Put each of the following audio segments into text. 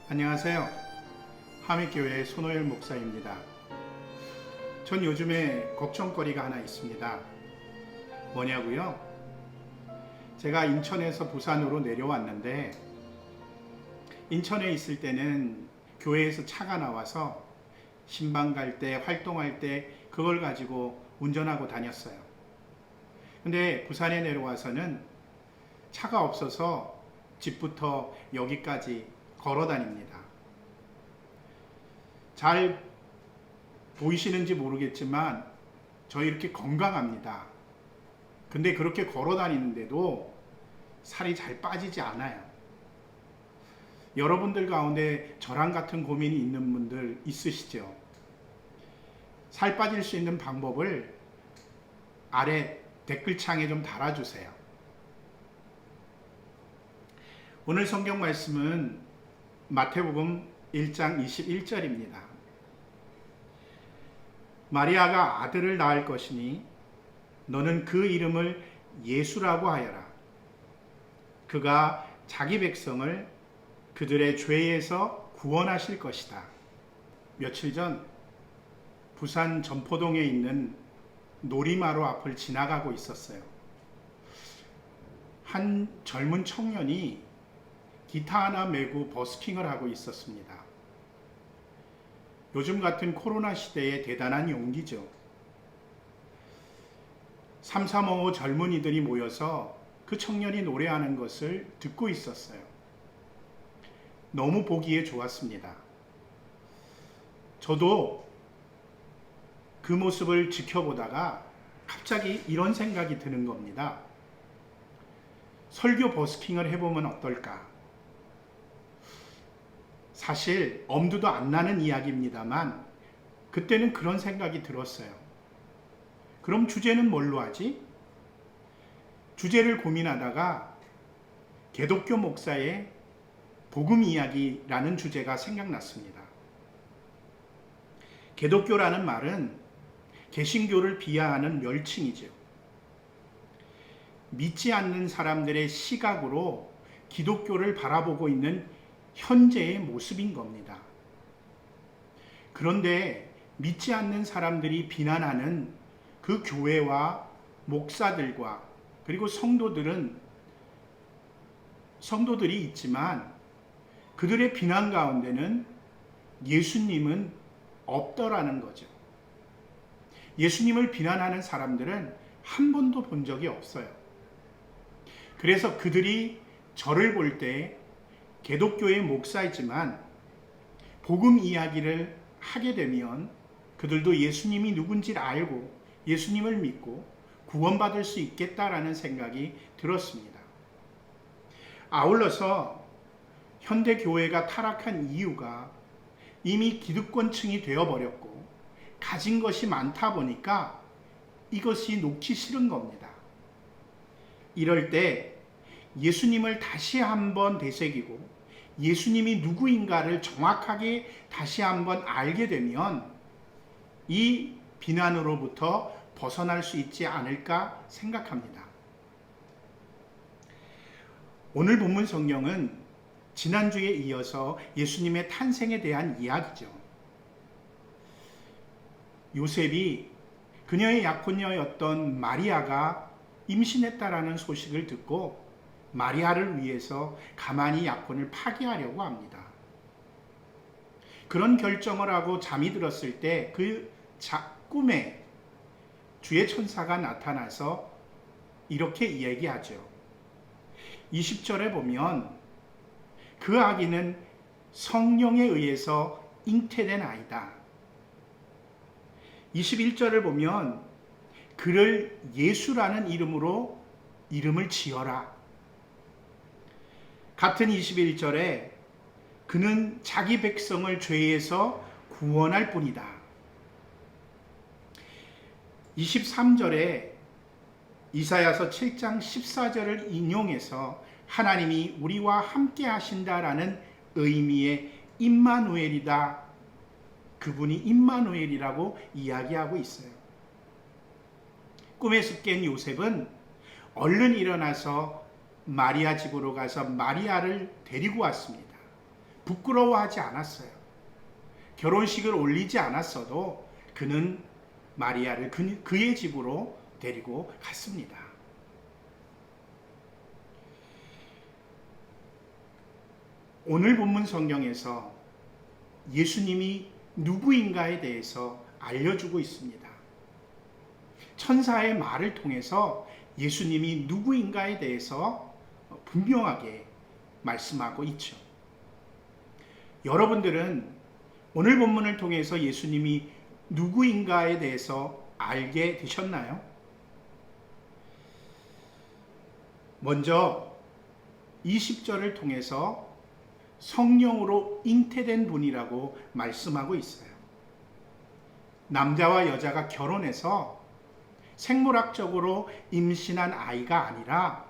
안녕하세요. 함익교회 손호열 목사입니다. 전 요즘에 걱정거리가 하나 있습니다. 뭐냐고요? 제가 인천에서 부산으로 내려왔는데 인천에 있을 때는 교회에서 차가 나와서 신방 갈 때, 활동할 때 그걸 가지고 운전하고 다녔어요. 근데 부산에 내려와서는 차가 없어서 집부터 여기까지 걸어 다닙니다. 잘 보이시는지 모르겠지만 저 이렇게 건강합니다. 근데 그렇게 걸어 다니는데도 살이 잘 빠지지 않아요. 여러분들 가운데 저랑 같은 고민이 있는 분들 있으시죠? 살 빠질 수 있는 방법을 아래 댓글창에 좀 달아주세요. 오늘 성경 말씀은 마태복음 1장 21절입니다. 마리아가 아들을 낳을 것이니 너는 그 이름을 예수라고 하여라. 그가 자기 백성을 그들의 죄에서 구원하실 것이다. 며칠 전 부산 점포동에 있는 놀이마루 앞을 지나가고 있었어요. 한 젊은 청년이 기타 하나 메고 버스킹을 하고 있었습니다. 요즘 같은 코로나 시대에 대단한 용기죠. 3355 젊은이들이 모여서 그 청년이 노래하는 것을 듣고 있었어요. 너무 보기에 좋았습니다. 저도 그 모습을 지켜보다가 갑자기 이런 생각이 드는 겁니다. 설교 버스킹을 해보면 어떨까? 사실 엄두도 안 나는 이야기입니다만 그때는 그런 생각이 들었어요. 그럼 주제는 뭘로 하지? 주제를 고민하다가 개독교 목사의 복음 이야기라는 주제가 생각났습니다. 개독교라는 말은 개신교를 비하하는 멸칭이죠. 믿지 않는 사람들의 시각으로 기독교를 바라보고 있는 현재의 모습인 겁니다. 그런데 믿지 않는 사람들이 비난하는 그 교회와 목사들과 그리고 성도들이 있지만 그들의 비난 가운데는 예수님은 없더라는 거죠. 예수님을 비난하는 사람들은 한 번도 본 적이 없어요. 그래서 그들이 저를 볼 때 개독교의 목사이지만 복음 이야기를 하게 되면 그들도 예수님이 누군지를 알고 예수님을 믿고 구원받을 수 있겠다라는 생각이 들었습니다. 아울러서 현대교회가 타락한 이유가 이미 기득권층이 되어버렸고 가진 것이 많다 보니까 이것이 놓기 싫은 겁니다. 이럴 때 예수님을 다시 한번 되새기고 예수님이 누구인가를 정확하게 다시 한번 알게 되면 이 비난으로부터 벗어날 수 있지 않을까 생각합니다. 오늘 본문 성경은 지난주에 이어서 예수님의 탄생에 대한 이야기죠. 요셉이 그녀의 약혼녀였던 마리아가 임신했다라는 소식을 듣고 마리아를 위해서 가만히 약혼을 파기하려고 합니다. 그런 결정을 하고 잠이 들었을 때 그 꿈에 주의 천사가 나타나서 이렇게 이야기하죠. 20절에 보면 그 아기는 성령에 의해서 잉태된 아이다. 21절을 보면 그를 예수라는 이름으로 이름을 지어라. 같은 21절에 그는 자기 백성을 죄에서 구원할 뿐이다. 23절에 이사야서 7장 14절을 인용해서 하나님이 우리와 함께 하신다라는 의미의 임마누엘이다. 그분이 임마누엘이라고 이야기하고 있어요. 꿈에서 깬 요셉은 얼른 일어나서 마리아 집으로 가서 마리아를 데리고 왔습니다. 부끄러워하지 않았어요. 결혼식을 올리지 않았어도 그는 마리아를 그의 집으로 데리고 갔습니다. 오늘 본문 성경에서 예수님이 누구인가에 대해서 알려주고 있습니다. 천사의 말을 통해서 예수님이 누구인가에 대해서 분명하게 말씀하고 있죠. 여러분들은 오늘 본문을 통해서 예수님이 누구인가에 대해서 알게 되셨나요? 먼저 20절을 통해서 성령으로 잉태된 분이라고 말씀하고 있어요. 남자와 여자가 결혼해서 생물학적으로 임신한 아이가 아니라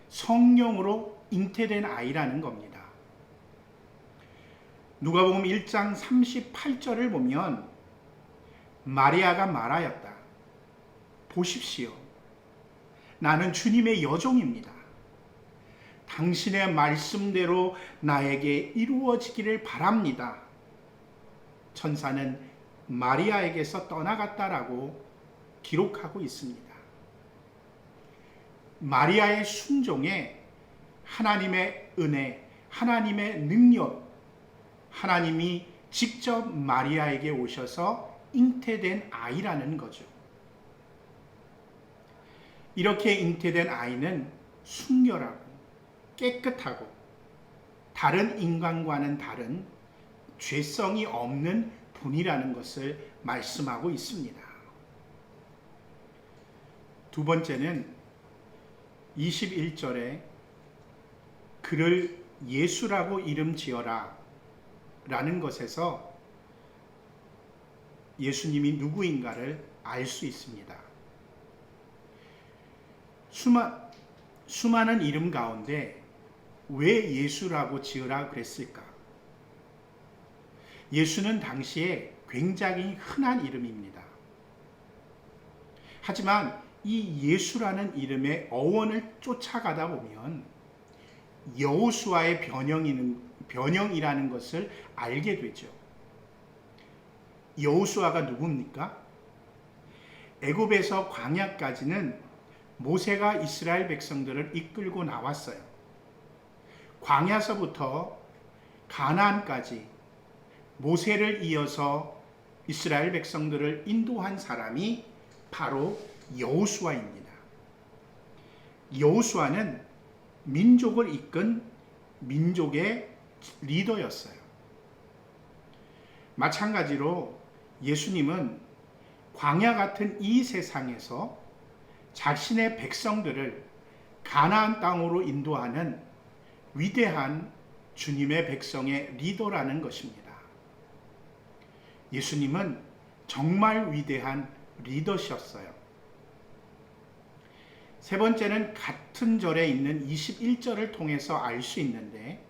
성령으로 잉태된 아이라는 겁니다. 누가복음 1장 38절을 보면 마리아가 말하였다. 보십시오. 나는 주님의 여종입니다. 당신의 말씀대로 나에게 이루어지기를 바랍니다. 천사는 마리아에게서 떠나갔다라고 기록하고 있습니다. 마리아의 순종에 하나님의 은혜, 하나님의 능력, 하나님이 직접 마리아에게 오셔서 잉태된 아이라는 거죠. 이렇게 잉태된 아이는 순결하고 깨끗하고 다른 인간과는 다른 죄성이 없는 분이라는 것을 말씀하고 있습니다. 두 번째는 21절에 그를 예수라고 이름 지어라 라는 것에서 예수님이 누구인가를 알 수 있습니다. 수많은 이름 가운데 왜 예수라고 지으라 그랬을까? 예수는 당시에 굉장히 흔한 이름입니다. 하지만 이 예수라는 이름의 어원을 쫓아가다 보면 여호수아의 변형이라는 것을 알게 되죠. 여호수아가 누굽니까? 애굽에서 광야까지는 모세가 이스라엘 백성들을 이끌고 나왔어요. 광야서부터 가나안까지 모세를 이어서 이스라엘 백성들을 인도한 사람이 바로 여호수아입니다. 여호수아는 민족을 이끈 민족의 리더였어요. 마찬가지로 예수님은 광야 같은 이 세상에서 자신의 백성들을 가나안 땅으로 인도하는 위대한 주님의 백성의 리더라는 것입니다. 예수님은 정말 위대한 리더셨어요. 세 번째는 같은 절에 있는 21절을 통해서 알 수 있는데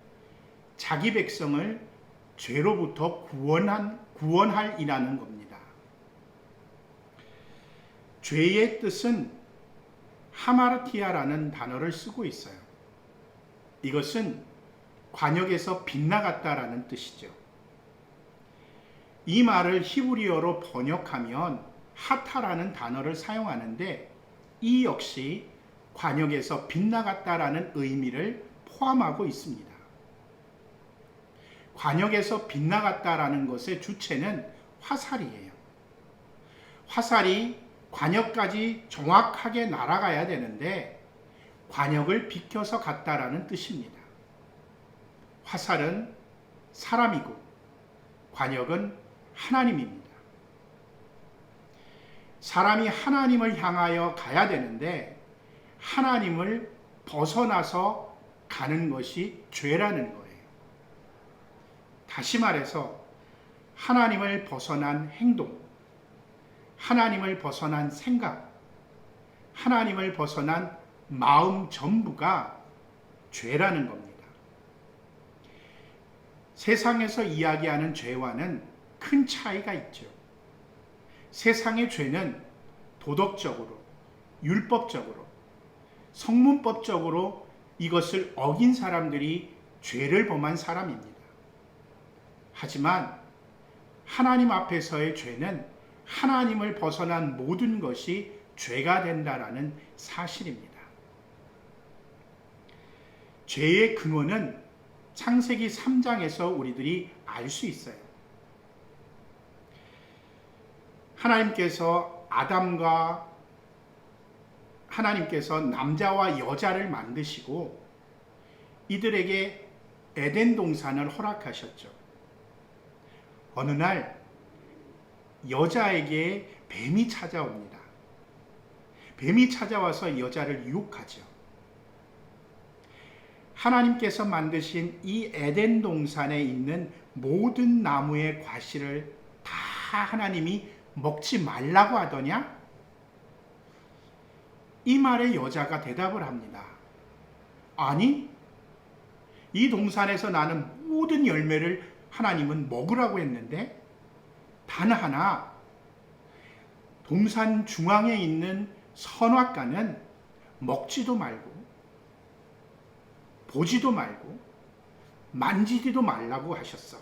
자기 백성을 죄로부터 구원할 이라는 겁니다. 죄의 뜻은 하마르티아라는 단어를 쓰고 있어요. 이것은 관역에서 빗나갔다라는 뜻이죠. 이 말을 히브리어로 번역하면 하타라는 단어를 사용하는데 이 역시 관역에서 빗나갔다라는 의미를 포함하고 있습니다. 관역에서 빗나갔다라는 것의 주체는 화살이에요. 화살이 관역까지 정확하게 날아가야 되는데 관역을 비켜서 갔다라는 뜻입니다. 화살은 사람이고 관역은 하나님입니다. 사람이 하나님을 향하여 가야 되는데 하나님을 벗어나서 가는 것이 죄라는 거예요. 다시 말해서 하나님을 벗어난 행동, 하나님을 벗어난 생각, 하나님을 벗어난 마음 전부가 죄라는 겁니다. 세상에서 이야기하는 죄와는 큰 차이가 있죠. 세상의 죄는 도덕적으로, 율법적으로, 성문법적으로 이것을 어긴 사람들이 죄를 범한 사람입니다. 하지만 하나님 앞에서의 죄는 하나님을 벗어난 모든 것이 죄가 된다라는 사실입니다. 죄의 근원은 창세기 3장에서 우리들이 알 수 있어요. 하나님께서 남자와 여자를 만드시고 이들에게 에덴 동산을 허락하셨죠. 어느 날 여자에게 뱀이 찾아옵니다. 뱀이 찾아와서 여자를 유혹하죠. 하나님께서 만드신 이 에덴 동산에 있는 모든 나무의 과실을 다 하나님이 먹지 말라고 하더냐? 이 말에 여자가 대답을 합니다. 아니, 이 동산에서 나는 모든 열매를 하나님은 먹으라고 했는데 단 하나 동산 중앙에 있는 선악과는 먹지도 말고 보지도 말고 만지지도 말라고 하셨어.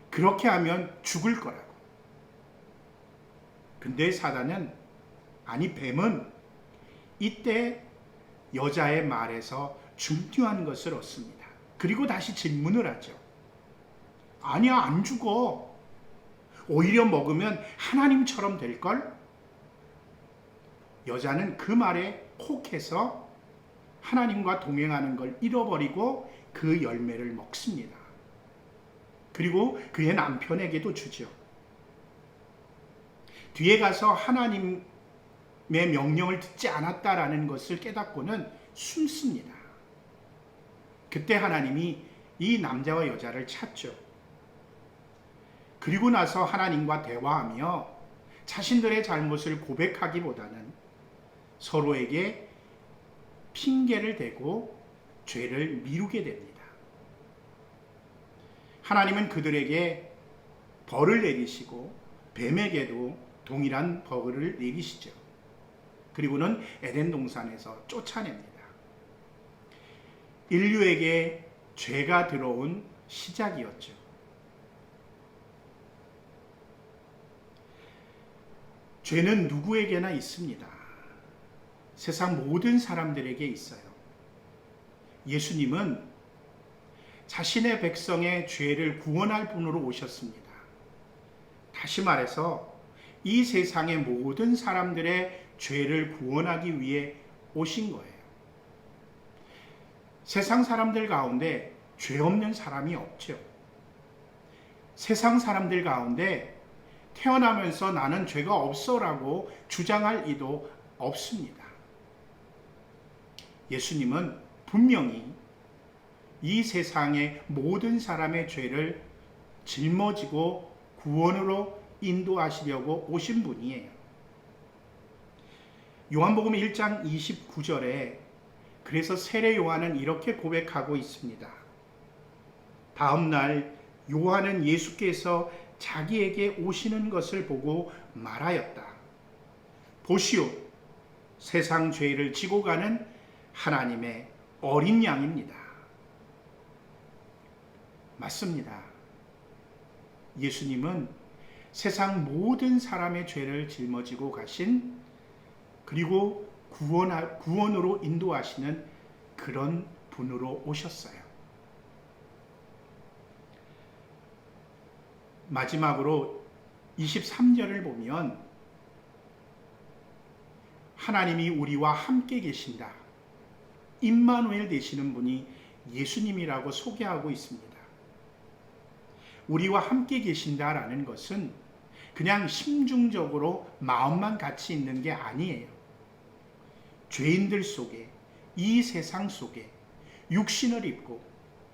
그렇게 하면 죽을 거라고. 근데 사단은, 아니 뱀은 이때 여자의 말에서 중요한 것을 얻습니다. 그리고 다시 질문을 하죠. 아니야, 안 죽어. 오히려 먹으면 하나님처럼 될걸? 여자는 그 말에 혹해서 하나님과 동행하는 걸 잃어버리고 그 열매를 먹습니다. 그리고 그의 남편에게도 주죠. 뒤에 가서 하나님의 명령을 듣지 않았다라는 것을 깨닫고는 숨습니다. 그때 하나님이 이 남자와 여자를 찾죠. 그리고 나서 하나님과 대화하며 자신들의 잘못을 고백하기보다는 서로에게 핑계를 대고 죄를 미루게 됩니다. 하나님은 그들에게 벌을 내리시고 뱀에게도 동일한 벌을 내리시죠. 그리고는 에덴 동산에서 쫓아냅니다. 인류에게 죄가 들어온 시작이었죠. 죄는 누구에게나 있습니다. 세상 모든 사람들에게 있어요. 예수님은 자신의 백성의 죄를 구원할 분으로 오셨습니다. 다시 말해서 이 세상의 모든 사람들의 죄를 구원하기 위해 오신 거예요. 세상 사람들 가운데 죄 없는 사람이 없죠. 세상 사람들 가운데 태어나면서 나는 죄가 없어라고 주장할 이도 없습니다. 예수님은 분명히 이 세상의 모든 사람의 죄를 짊어지고 구원으로 인도하시려고 오신 분이에요. 요한복음 1장 29절에 그래서 세례 요한은 이렇게 고백하고 있습니다. 다음 날 요한은 예수께서 자기에게 오시는 것을 보고 말하였다. 보시오, 세상 죄를 지고 가는 하나님의 어린 양입니다. 맞습니다. 예수님은 세상 모든 사람의 죄를 짊어지고 가신, 그리고 구원으로 인도하시는 그런 분으로 오셨어요. 마지막으로 23절을 보면 하나님이 우리와 함께 계신다, 임마누엘 되시는 분이 예수님이라고 소개하고 있습니다. 우리와 함께 계신다라는 것은 그냥 심중적으로 마음만 같이 있는 게 아니에요. 죄인들 속에, 이 세상 속에 육신을 입고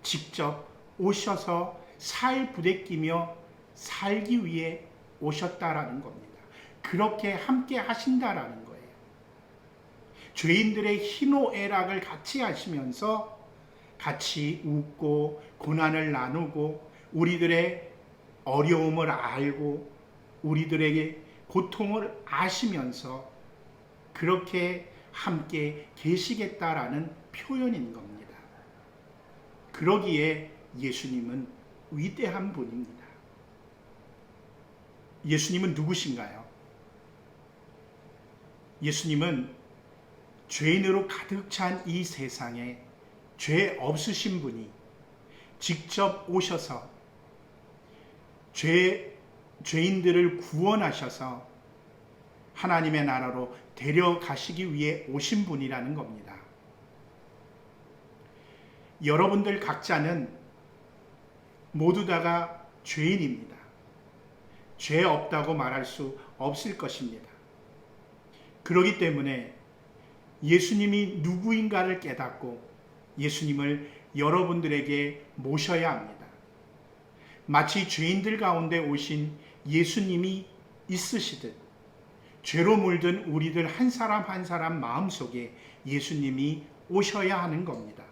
직접 오셔서 살 부대끼며 살기 위해 오셨다라는 겁니다. 그렇게 함께 하신다라는 거예요. 죄인들의 희노애락을 같이 하시면서 같이 웃고 고난을 나누고 우리들의 어려움을 알고 우리들에게 고통을 아시면서 그렇게 함께 계시겠다라는 표현인 겁니다. 그러기에 예수님은 위대한 분입니다. 예수님은 누구신가요? 예수님은 죄인으로 가득 찬 이 세상에 죄 없으신 분이 직접 오셔서 죄인들을 구원하셔서 하나님의 나라로 데려가시기 위해 오신 분이라는 겁니다. 여러분들 각자는 모두 다가 죄인입니다. 죄 없다고 말할 수 없을 것입니다. 그렇기 때문에 예수님이 누구인가를 깨닫고 예수님을 여러분들에게 모셔야 합니다. 마치 죄인들 가운데 오신 예수님이 있으시듯 죄로 물든 우리들 한 사람 한 사람 마음속에 예수님이 오셔야 하는 겁니다.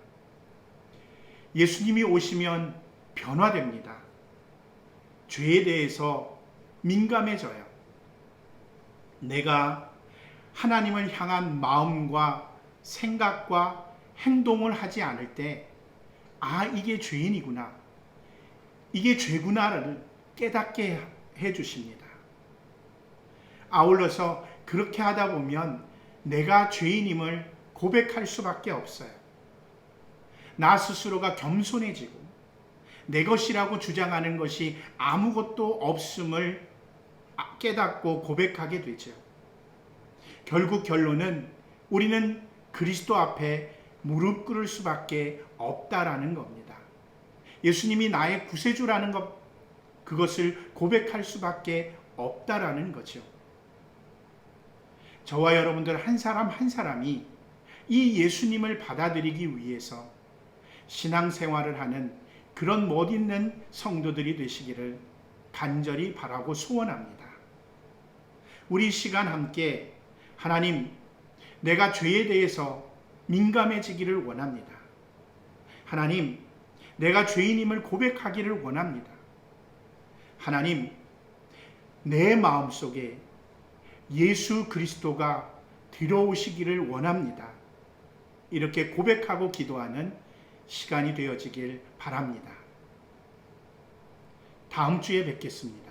예수님이 오시면 변화됩니다. 죄에 대해서 민감해져요. 내가 하나님을 향한 마음과 생각과 행동을 하지 않을 때, 이게 죄인이구나, 이게 죄구나를 깨닫게 해주십니다. 아울러서 그렇게 하다 보면 내가 죄인임을 고백할 수밖에 없어요. 나 스스로가 겸손해지고 내 것이라고 주장하는 것이 아무것도 없음을 깨닫고 고백하게 되죠. 결국 결론은 우리는 그리스도 앞에 무릎 꿇을 수밖에 없다라는 겁니다. 예수님이 나의 구세주라는 것, 그것을 고백할 수밖에 없다라는 거죠. 저와 여러분들 한 사람 한 사람이 이 예수님을 받아들이기 위해서 신앙생활을 하는 그런 멋있는 성도들이 되시기를 간절히 바라고 소원합니다. 우리 시간 함께 하나님, 내가 죄에 대해서 민감해지기를 원합니다. 하나님, 내가 죄인임을 고백하기를 원합니다. 하나님, 내 마음속에 예수 그리스도가 들어오시기를 원합니다. 이렇게 고백하고 기도하는 시간이 되어지길 바랍니다. 다음 주에 뵙겠습니다.